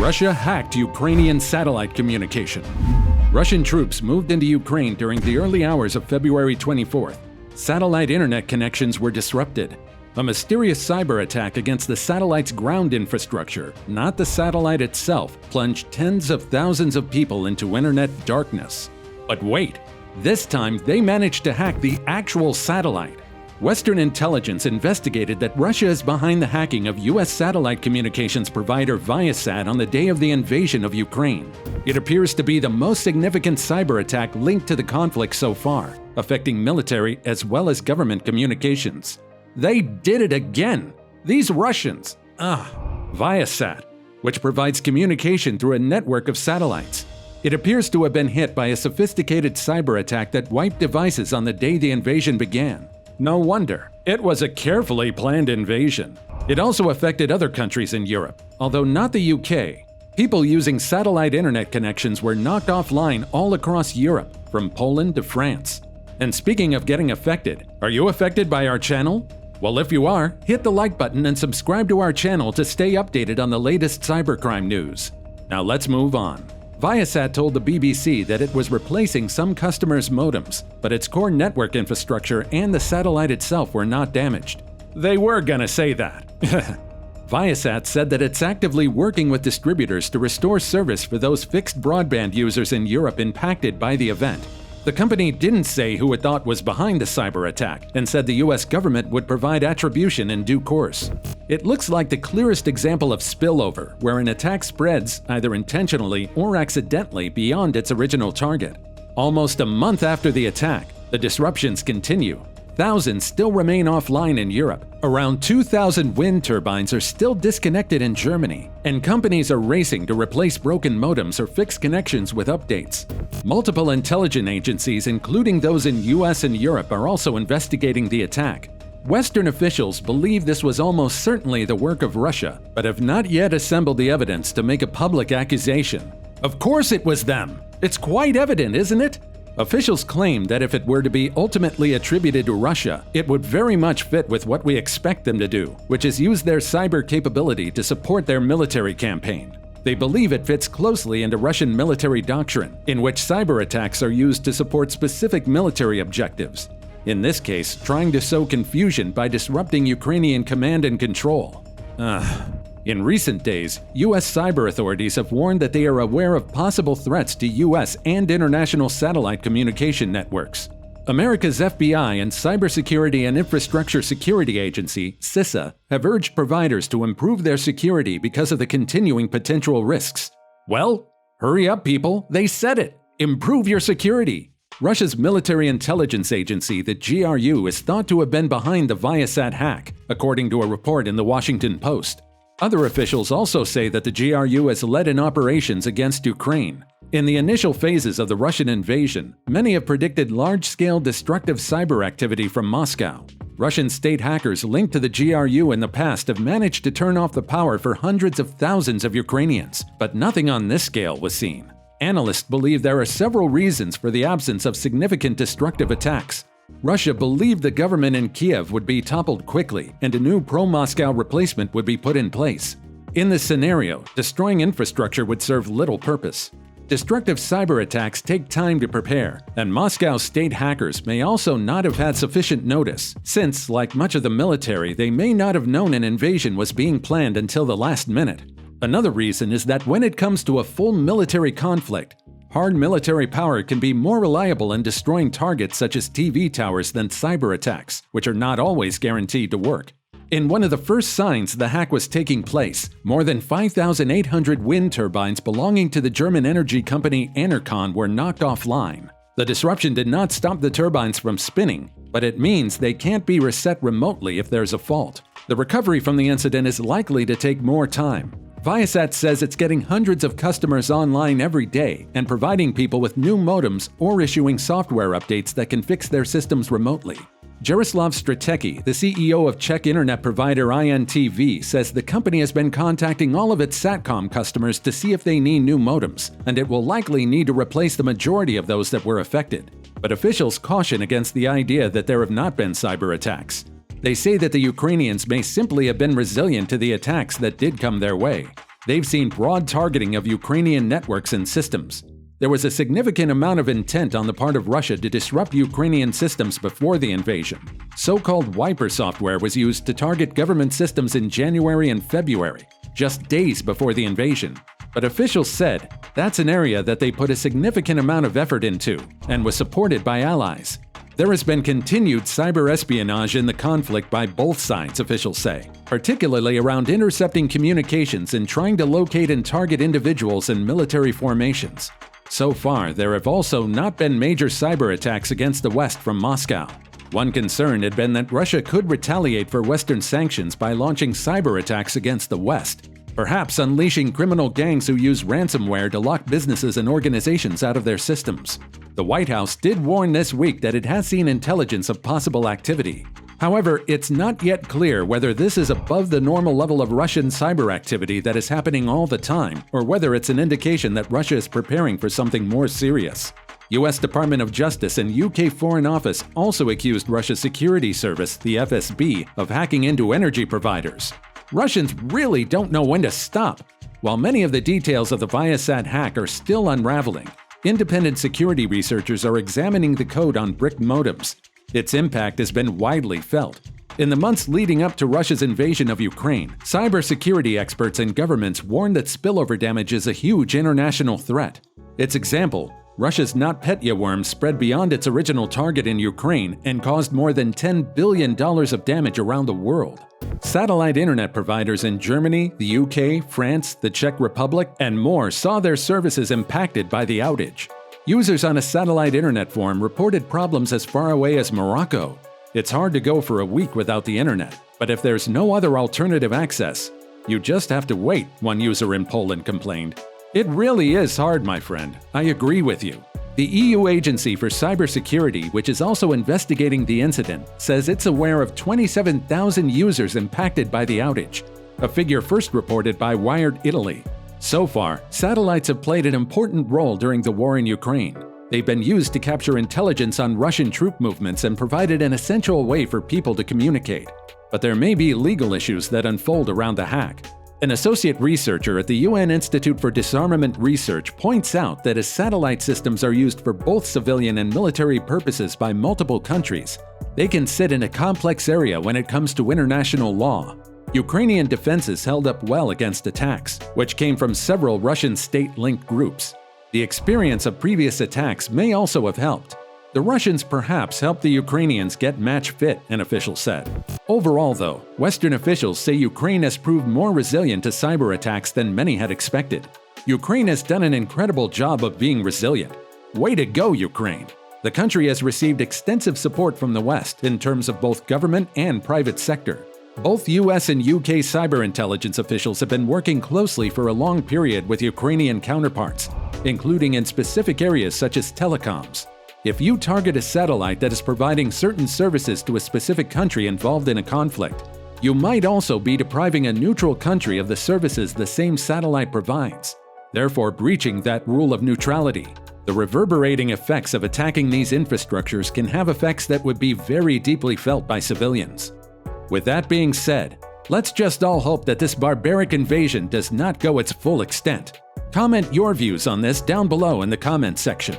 Russia hacked Ukrainian satellite communication. Russian troops moved into Ukraine during the early hours of February 24th. Satellite internet connections were disrupted. A mysterious cyber attack against the satellite's ground infrastructure, not the satellite itself, plunged tens of thousands of people into internet darkness. But wait, this time they managed to hack the actual satellite. Western intelligence investigated that Russia is behind the hacking of U.S. satellite communications provider Viasat on the day of the invasion of Ukraine. It appears to be the most significant cyber attack linked to the conflict so far, affecting military as well as government communications. They did it again! These Russians! Viasat, which provides communication through a network of satellites. It appears to have been hit by a sophisticated cyber attack that wiped devices on the day the invasion began. No wonder. It was a carefully planned invasion. It also affected other countries in Europe, although not the UK. People using satellite internet connections were knocked offline all across Europe, from Poland to France. And speaking of getting affected, are you affected by our channel? Well, if you are, hit the like button and subscribe to our channel to stay updated on the latest cybercrime news. Now let's move on. Viasat told the BBC that it was replacing some customers' modems, but its core network infrastructure and the satellite itself were not damaged. They were gonna say that. Viasat said that it's actively working with distributors to restore service for those fixed broadband users in Europe impacted by the event. The company didn't say who it thought was behind the cyber attack and said the US government would provide attribution in due course. It looks like the clearest example of spillover, where an attack spreads, either intentionally or accidentally, beyond its original target. Almost a month after the attack, the disruptions continue. Thousands still remain offline in Europe. Around 2,000 wind turbines are still disconnected in Germany, and companies are racing to replace broken modems or fix connections with updates. Multiple intelligence agencies, including those in US and Europe, are also investigating the attack. Western officials believe this was almost certainly the work of Russia, but have not yet assembled the evidence to make a public accusation. Of course it was them! It's quite evident, isn't it? Officials claim that if it were to be ultimately attributed to Russia, it would very much fit with what we expect them to do, which is use their cyber capability to support their military campaign. They believe it fits closely into Russian military doctrine, in which cyber attacks are used to support specific military objectives. In this case, trying to sow confusion by disrupting Ukrainian command and control. In recent days, U.S. cyber authorities have warned that they are aware of possible threats to U.S. and international satellite communication networks. America's FBI and Cybersecurity and Infrastructure Security Agency, CISA, have urged providers to improve their security because of the continuing potential risks. Well, hurry up, people, they said it! Improve your security! Russia's military intelligence agency, the GRU, is thought to have been behind the Viasat hack, according to a report in the Washington Post. Other officials also say that the GRU has led in operations against Ukraine. In the initial phases of the Russian invasion, many have predicted large-scale destructive cyber activity from Moscow. Russian state hackers linked to the GRU in the past have managed to turn off the power for hundreds of thousands of Ukrainians, but nothing on this scale was seen. Analysts believe there are several reasons for the absence of significant destructive attacks. Russia believed the government in Kiev would be toppled quickly and a new pro-Moscow replacement would be put in place. In this scenario, destroying infrastructure would serve little purpose. Destructive cyber attacks take time to prepare, and Moscow's state hackers may also not have had sufficient notice, since, like much of the military, they may not have known an invasion was being planned until the last minute. Another reason is that when it comes to a full military conflict, hard military power can be more reliable in destroying targets such as TV towers than cyber attacks, which are not always guaranteed to work. In one of the first signs the hack was taking place, more than 5,800 wind turbines belonging to the German energy company Enercon were knocked offline. The disruption did not stop the turbines from spinning, but it means they can't be reset remotely if there's a fault. The recovery from the incident is likely to take more time. Viasat says it's getting hundreds of customers online every day and providing people with new modems or issuing software updates that can fix their systems remotely. Jaroslav Stratecki, the CEO of Czech internet provider INTV, says the company has been contacting all of its Satcom customers to see if they need new modems, and it will likely need to replace the majority of those that were affected. But officials caution against the idea that there have not been cyber attacks. They say that the Ukrainians may simply have been resilient to the attacks that did come their way. They've seen broad targeting of Ukrainian networks and systems. There was a significant amount of intent on the part of Russia to disrupt Ukrainian systems before the invasion. So-called wiper software was used to target government systems in January and February, just days before the invasion. But officials said that's an area that they put a significant amount of effort into and was supported by allies. There has been continued cyber espionage in the conflict by both sides, officials say, particularly around intercepting communications and trying to locate and target individuals and military formations. So far, there have also not been major cyber attacks against the West from Moscow. One concern had been that Russia could retaliate for Western sanctions by launching cyber attacks against the West, perhaps unleashing criminal gangs who use ransomware to lock businesses and organizations out of their systems. The White House did warn this week that it has seen intelligence of possible activity. However, it's not yet clear whether this is above the normal level of Russian cyber activity that is happening all the time, or whether it's an indication that Russia is preparing for something more serious. U.S. Department of Justice and UK Foreign Office also accused Russia's security service, the FSB, of hacking into energy providers. Russians really don't know when to stop. While many of the details of the Viasat hack are still unraveling, independent security researchers are examining the code on brick modems. Its impact has been widely felt. In the months leading up to Russia's invasion of Ukraine, cybersecurity experts and governments warned that spillover damage is a huge international threat. Its example, Russia's NotPetya worm spread beyond its original target in Ukraine and caused more than $10 billion of damage around the world. Satellite internet providers in Germany, the UK, France, the Czech Republic, and more saw their services impacted by the outage. Users on a satellite internet forum reported problems as far away as Morocco. It's hard to go for a week without the internet, but if there's no other alternative access, you just have to wait, one user in Poland complained. It really is hard, my friend. I agree with you. The EU Agency for Cybersecurity, which is also investigating the incident, says it's aware of 27,000 users impacted by the outage, a figure first reported by Wired Italy. So far, satellites have played an important role during the war in Ukraine. They've been used to capture intelligence on Russian troop movements and provided an essential way for people to communicate. But there may be legal issues that unfold around the hack. An associate researcher at the UN Institute for Disarmament Research points out that as satellite systems are used for both civilian and military purposes by multiple countries, they can sit in a complex area when it comes to international law. Ukrainian defenses held up well against attacks, which came from several Russian state-linked groups. The experience of previous attacks may also have helped. The Russians perhaps helped the Ukrainians get match fit, an official said. Overall, though, Western officials say Ukraine has proved more resilient to cyber attacks than many had expected. Ukraine has done an incredible job of being resilient. Way to go, Ukraine! The country has received extensive support from the West in terms of both government and private sector. Both US and UK cyber intelligence officials have been working closely for a long period with Ukrainian counterparts, including in specific areas such as telecoms. If you target a satellite that is providing certain services to a specific country involved in a conflict, you might also be depriving a neutral country of the services the same satellite provides, therefore breaching that rule of neutrality. The reverberating effects of attacking these infrastructures can have effects that would be very deeply felt by civilians. With that being said, let's just all hope that this barbaric invasion does not go its full extent. Comment your views on this down below in the comments section.